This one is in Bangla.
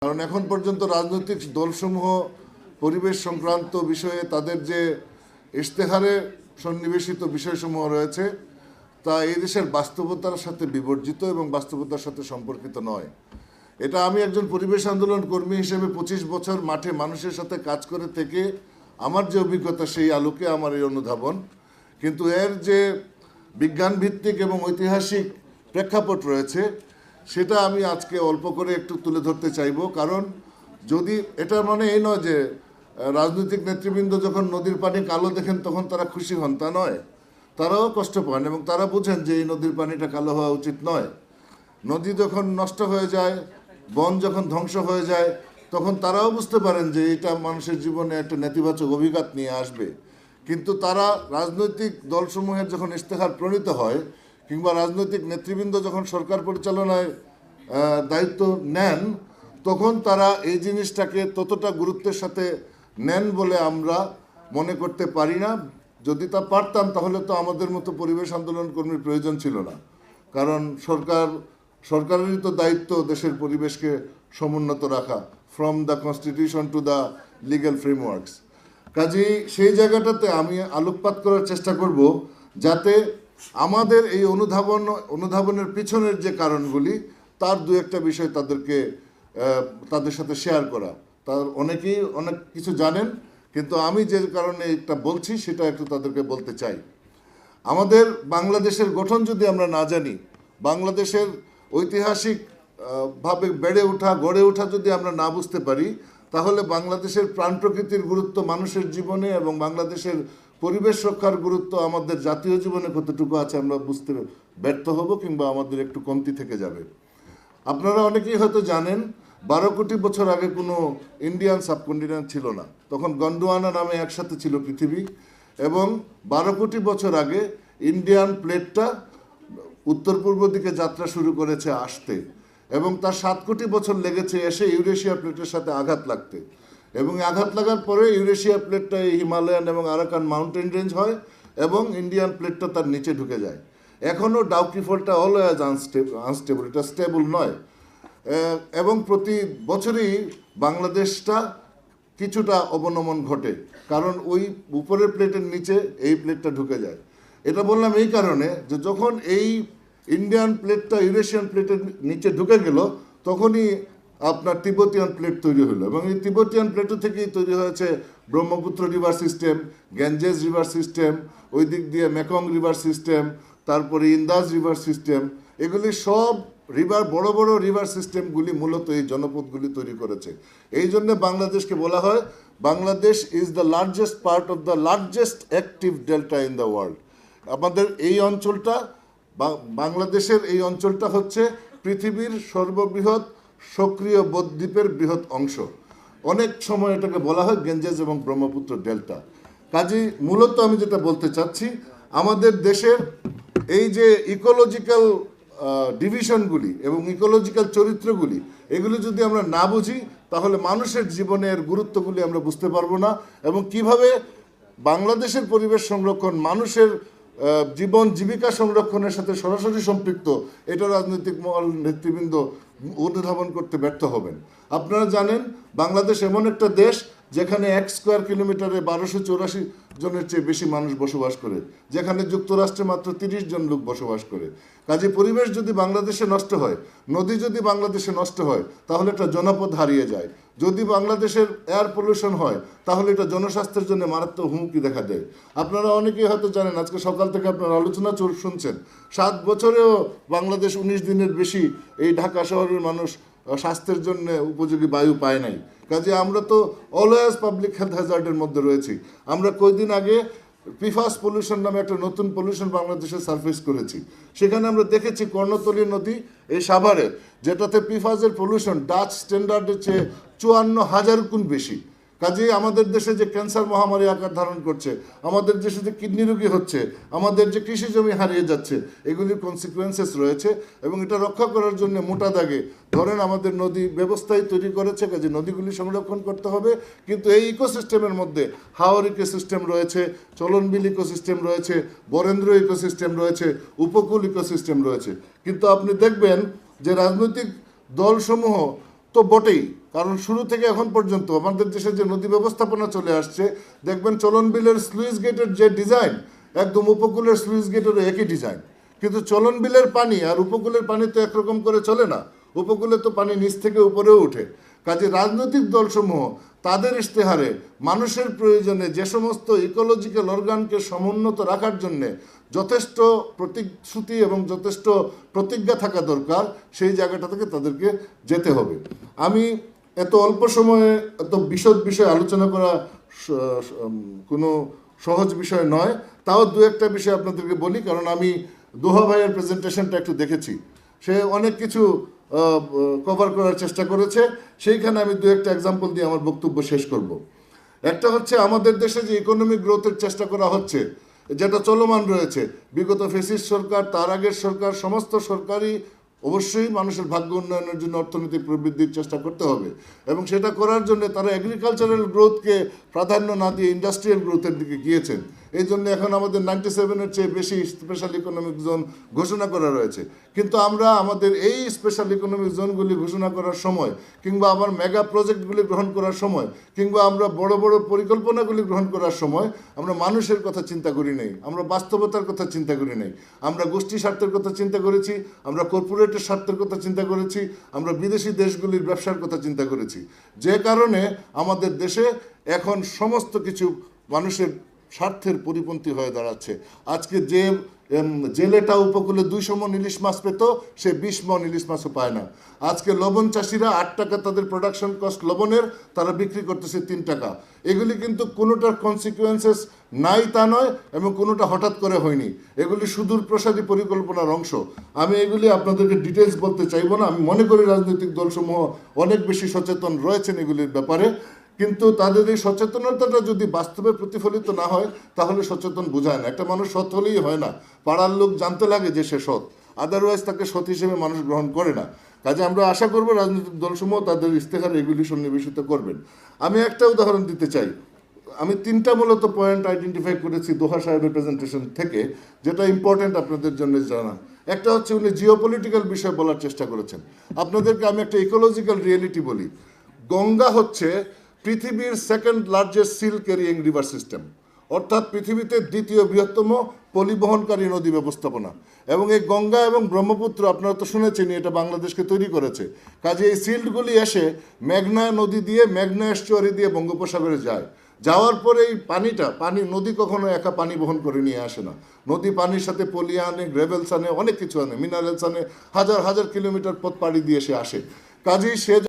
কারণ এখন পর্যন্ত রাজনৈতিক দলসমূহ পরিবেশ সংক্রান্ত বিষয়ে তাদের যে ইশতেহারে সন্নিবেশিত বিষয়সমূহ রয়েছে তা এই দেশের বাস্তবতার সাথে বিবর্জিত এবং বাস্তবতার সাথে সম্পর্কিত নয়। এটা আমি একজন পরিবেশ আন্দোলন কর্মী হিসেবে 25 বছর মাঠে মানুষের সাথে কাজ করে থেকে আমার যে অভিজ্ঞতা সেই আলোকে আমার এই অনুধাবন। কিন্তু এর যে বিজ্ঞান ভিত্তিক এবং ঐতিহাসিক প্রেক্ষাপট রয়েছে সেটা আমি আজকে অল্প করে একটু তুলে ধরতে চাইব। কারণ যদি এটা মানে এই নয় যে রাজনৈতিক নেতৃবৃন্দ যখন নদীর পানি কালো দেখেন তখন তারা খুশি হন, তা নয়। তারাও কষ্ট পান এবং তারা বুঝেন যে এই নদীর পানিটা কালো হওয়া উচিত নয়। নদী যখন নষ্ট হয়ে যায়, বন যখন ধ্বংস হয়ে যায়, তখন তারাও বুঝতে পারেন যে এটা মানুষের জীবনে একটা নেতিবাচক অভিঘাত নিয়ে আসবে। কিন্তু তারা রাজনৈতিক দলসমূহের যখন ইশতেহার প্রণীত হয় কিংবা রাজনৈতিক নেতৃবৃন্দ যখন সরকার পরিচালনায় দায়িত্ব নেন তখন তারা এই জিনিসটাকে ততটা গুরুত্বের সাথে নেন বলে আমরা মনে করতে পারি না। যদি তা পারতাম তাহলে তো আমাদের মতো পরিবেশ আন্দোলন কর্মীর প্রয়োজন ছিল না। কারণ সরকারেরই তো দায়িত্ব দেশের পরিবেশকে সমুন্নত রাখা, from the constitution to the legal frameworks. কাজেই সেই জায়গাটাতে আমি আলোকপাত করার চেষ্টা করব যাতে আমাদের এই অনুধাবনের পিছনের যে কারণগুলি তার দু একটা বিষয় তাদের সাথে শেয়ার করা। তার অনেকেই অনেক কিছু জানেন, কিন্তু আমি যে কারণে এটা বলছি সেটা একটু তাদেরকে বলতে চাই। আমাদের বাংলাদেশের গঠন যদি আমরা না জানি, বাংলাদেশের ঐতিহাসিক ভাবে গড়ে ওঠা যদি আমরা না বুঝতে পারি, তাহলে বাংলাদেশের প্রাণ প্রকৃতির গুরুত্ব মানুষের জীবনে এবং বাংলাদেশের পরিবেশ রক্ষার গুরুত্ব আমাদের জাতীয় জীবনে কতটুকু আছে আমরা বুঝতে ব্যর্থ হব কিংবা আমাদের একটু কমতি থেকে যাবে। আপনারা অনেকেই হয়তো জানেন 12 কোটি বছর আগে কোনো ইন্ডিয়ান সাবকন্টিনেন্ট ছিল না। তখন গন্ডোয়ানা নামে একসাথে ছিল পৃথিবী এবং 12 কোটি বছর আগে ইন্ডিয়ান প্লেটটা উত্তর পূর্ব দিকে যাত্রা শুরু করেছে আসতে এবং তার 7 কোটি বছর লেগেছে এসে ইউরেশিয়া প্লেটের সাথে আঘাত লাগতে এবং আঘাত লাগার পরে ইউরেশিয়া প্লেটটা হিমালয়ান এবং আরাকান মাউন্টেন রেঞ্জ হয় এবং ইন্ডিয়ান প্লেটটা তার নিচে ঢুকে যায়। এখনও ডাউকি ফলটা অলওয়েজ আনস্টেবল, এটা স্টেবল নয় এবং প্রতি বছরই বাংলাদেশটা কিছুটা অবনমন ঘটে, কারণ ওই উপরের প্লেটের নিচে এই প্লেটটা ঢুকে যায়। এটা বললাম এই কারণে যে যখন এই ইন্ডিয়ান প্লেটটা ইউরেশিয়ান প্লেটের নিচে ঢুকে গেল তখনই আপনার তিব্বতিয়ান প্লেট তৈরি হলো এবং এই তিব্বতিয়ান প্লেটও থেকেই তৈরি হয়েছে Brahmaputra river system, Ganges river system, ওই দিক দিয়ে মেকং রিভার সিস্টেম, তারপরে ইন্দাস রিভার সিস্টেম। এগুলি সব বড় বড় রিভার সিস্টেমগুলি মূলত এই জনপদগুলি তৈরি করেছে। এই জন্য বাংলাদেশকে বলা হয় Bangladesh is the largest part of the largest active delta in the world. আমাদের এই অঞ্চলটা, বাংলাদেশের এই অঞ্চলটা হচ্ছে পৃথিবীর সর্ববৃহৎ সক্রিয় বদ্বীপের বৃহৎ অংশ। অনেক সময় এটাকে বলা হয় গেঞ্জেস এবং ব্রহ্মপুত্র ডেল্টা। কাজেই মূলত আমি যেটা বলতে চাচ্ছি, আমাদের দেশের এই যে ইকোলজিক্যাল ডিভিশনগুলি এবং ইকোলজিক্যাল চরিত্রগুলি, এগুলি যদি আমরা না বুঝি তাহলে মানুষের জীবনের গুরুত্বগুলি আমরা বুঝতে পারবো না এবং কিভাবে বাংলাদেশের পরিবেশ সংরক্ষণ মানুষের জীবন জীবিকা সংরক্ষণের সাথে সরাসরি সম্পৃক্ত, এটা রাজনৈতিক মহল নেতৃবৃন্দ অনুধাবন করতে ব্যর্থ হবেন। আপনারা জানেন বাংলাদেশ এমন একটা দেশ যেখানে 1 স্কোয়ার কিলোমিটারে 1284 জনের চেয়ে বেশি মানুষ বসবাস করে, যেখানে যুক্তরাষ্ট্রে মাত্র 30 জন লোক বসবাস করে। কাজে পরিবেশ যদি বাংলাদেশে নষ্ট হয়, নদী যদি বাংলাদেশে নষ্ট হয়, তাহলে একটা জনপদ হারিয়ে যায়। যদি বাংলাদেশের এয়ার পলিউশন হয় তাহলে এটা জনস্বাস্থ্যের জন্য মারাত্মক হুমকি দেখা দেয়। আপনারা অনেকেই হয়তো জানেন, আজকে সকাল থেকে আপনারা আলোচনা শুনছেন, 7 বছরেও বাংলাদেশ 19 দিনের বেশি এই ঢাকা শহরের মানুষ স্বাস্থ্যের জন্য উপযোগী বায়ু পায় নাই। কাজে আমরা তো অলওয়েজ পাবলিক হেলথ হ্যাজার্ডের মধ্যে রয়েছি। আমরা কয়েকদিন আগে পিফাস পলিউশন নামে একটা নতুন পলিউশন বাংলাদেশে সারফেস করেছি। সেখানে আমরা দেখেছি কর্ণতলী নদী এই সাভারে, যেটাতে পিফাসের পলিউশন ডাচ স্ট্যান্ডার্ডের চেয়ে 54,000 গুণ বেশি। কাজেই আমাদের দেশে যে ক্যান্সার মহামারী আকার ধারণ করছে, আমাদের দেশে যে কিডনি রোগী হচ্ছে, আমাদের যে কৃষি জমি হারিয়ে যাচ্ছে, এগুলির কনসিকুয়েন্সেস রয়েছে এবং এটা রক্ষা করার জন্য মোটা দাগে ধরেন আমাদের নদী ব্যবস্থাই তৈরি করেছে। কাজে নদীগুলি সংরক্ষণ করতে হবে, কিন্তু এই ইকোসিস্টেমের মধ্যে হাওর ইকোসিস্টেম রয়েছে, চলনবিল ইকোসিস্টেম রয়েছে, বরেন্দ্র ইকোসিস্টেম রয়েছে, উপকূল ইকোসিস্টেম রয়েছে। কিন্তু আপনি দেখবেন যে রাজনৈতিক দলসমূহ তো বটেই, কারণ শুরু থেকে এখন পর্যন্ত আমাদের দেশে যে নদী ব্যবস্থাপনা চলে আসছে, দেখবেন চলন বিলের স্লুইস গেটের যে ডিজাইন, একদম উপকূলের স্লুইস গেটেরও একই ডিজাইন। কিন্তু চলন বিলের পানি আর উপকূলের পানি তো একরকম করে চলে না। উপকূলে তো পানি নিচ থেকে উপরেও ওঠে। কাজে রাজনৈতিক দলসমূহ তাদের ইশতেহারে মানুষের প্রয়োজনে যে সমস্ত ইকোলজিক্যাল অর্গানকে সমুন্নত রাখার জন্যে যথেষ্ট প্রতিশ্রুতি এবং যথেষ্ট প্রতিজ্ঞা থাকা দরকার, সেই জায়গাটা থেকে তাদেরকে যেতে হবে। আমি এত অল্প সময়ে এত বিশদ বিষয় আলোচনা করা কোনো সহজ বিষয় নয়। তাও দু একটা বিষয় আপনাদেরকে বলি, কারণ আমি দোহা ভাইয়ের প্রেজেন্টেশনটা একটু দেখেছি। সে অনেক কিছু কভার করার চেষ্টা করেছে। সেইখানে আমি দু একটা এক্সাম্পল দিয়ে আমার বক্তব্য শেষ করব। একটা হচ্ছে আমাদের দেশে যে ইকোনমিক গ্রোথের চেষ্টা করা হচ্ছে, যেটা চলমান রয়েছে, বিগত ফ্যাসিস্ট সরকার, তার আগের সরকার, সমস্ত সরকারই অবশ্যই মানুষের ভাগ্য উন্নয়নের জন্য অর্থনৈতিক প্রবৃদ্ধির চেষ্টা করতে হবে, এবং সেটা করার জন্য তারা এগ্রিকালচারাল গ্রোথকে প্রাধান্য না দিয়ে ইন্ডাস্ট্রিয়াল গ্রোথের দিকে গিয়েছেন। এই জন্য এখন আমাদের 97-এর চেয়ে বেশি স্পেশাল ইকোনমিক জোন ঘোষণা করা রয়েছে। কিন্তু আমরা আমাদের এই স্পেশাল ইকোনমিক জোনগুলি ঘোষণা করার সময়, কিংবা আবার মেগা প্রজেক্টগুলি গ্রহণ করার সময়, কিংবা আমরা বড় বড় পরিকল্পনাগুলি গ্রহণ করার সময় আমরা মানুষের কথা চিন্তা করি নাই, আমরা বাস্তবতার কথা চিন্তা করি নাই। আমরা গোষ্ঠী স্বার্থের কথা চিন্তা করেছি, আমরা কর্পোরেটের স্বার্থের কথা চিন্তা করেছি, আমরা বিদেশি দেশগুলির ব্যবসার কথা চিন্তা করেছি। যে কারণে আমাদের দেশে এখন সমস্ত কিছু মানুষের স্বার্থের পরিপন্থী হয়ে দাঁড়াচ্ছে। আজকে যে জেলেটা উপকূলে 200 মণ ইলিশ মাছ পেত, সে 20 মণ ইলিশ মাছও পায় না। আজকে লবণ চাষিরা 8 টাকা তাদের প্রোডাকশন কস্ট লবণের, তারা বিক্রি করতেছে 3 টাকা। এগুলি কিন্তু কোনোটার কনসিকুয়েন্সেস নাই তা নয়, এবং কোনোটা হঠাৎ করে হয়নি। এগুলি সুদূর প্রসারী পরিকল্পনার অংশ। আমি এগুলি আপনাদেরকে ডিটেলস বলতে চাইব না। আমি মনে করি রাজনৈতিক দলসমূহ অনেক বেশি সচেতন রয়েছেন এগুলির ব্যাপারে, কিন্তু তাদের এই সচেতনতাটা যদি বাস্তবে প্রতিফলিত না হয়, তাহলে সচেতন বোঝায় না। একটা মানুষ সৎ হলেই হয় না, পাড়ার লোক জানতে লাগে যে সে সৎ, আদারওয়াইজ তাকে সৎ হিসেবে মানুষ গ্রহণ করে না। কাজে আমরা আশা করব রাজনৈতিক দলসমূহ তাদের ইশতেহার এগুলি সন্নিবেশিত করবেন। আমি একটা উদাহরণ দিতে চাই। আমি 3টা মূলত পয়েন্ট আইডেন্টিফাই করেছি দোহা সাহেবের প্রেজেন্টেশন থেকে, যেটা ইম্পর্টেন্ট আপনাদের জন্য জানা। একটা হচ্ছে উনি জিওপলিটিক্যাল বিষয় বলার চেষ্টা করেছেন। আপনাদেরকে আমি একটা ইকোলজিক্যাল রিয়েলিটি বলি। গঙ্গা হচ্ছে পৃথিবীর 2nd largest seal carrying river system, অর্থাৎ পৃথিবীতে 2য় বৃহত্তম পরিবহনকারী নদী ব্যবস্থাপনা। এবং এই গঙ্গা এবং ব্রহ্মপুত্র, আপনারা তো শুনেছেন, এটা বাংলাদেশকে তৈরি করেছে। কাজে এই সিল্ডগুলি এসে মেঘনা নদী দিয়ে, মেঘনা এস্টুয়ারি দিয়ে বঙ্গোপসাগরে যায়। যাওয়ার পরে এই নদী কখনো একা পানি বহন করে নিয়ে আসে না। নদী পানির সাথে পলি আনে, গ্রেভেলস আনে, অনেক কিছু আনে, মিনারেলস আনে, হাজার হাজার কিলোমিটার পথ পাড়ি দিয়ে সে আসে। কাজেই সে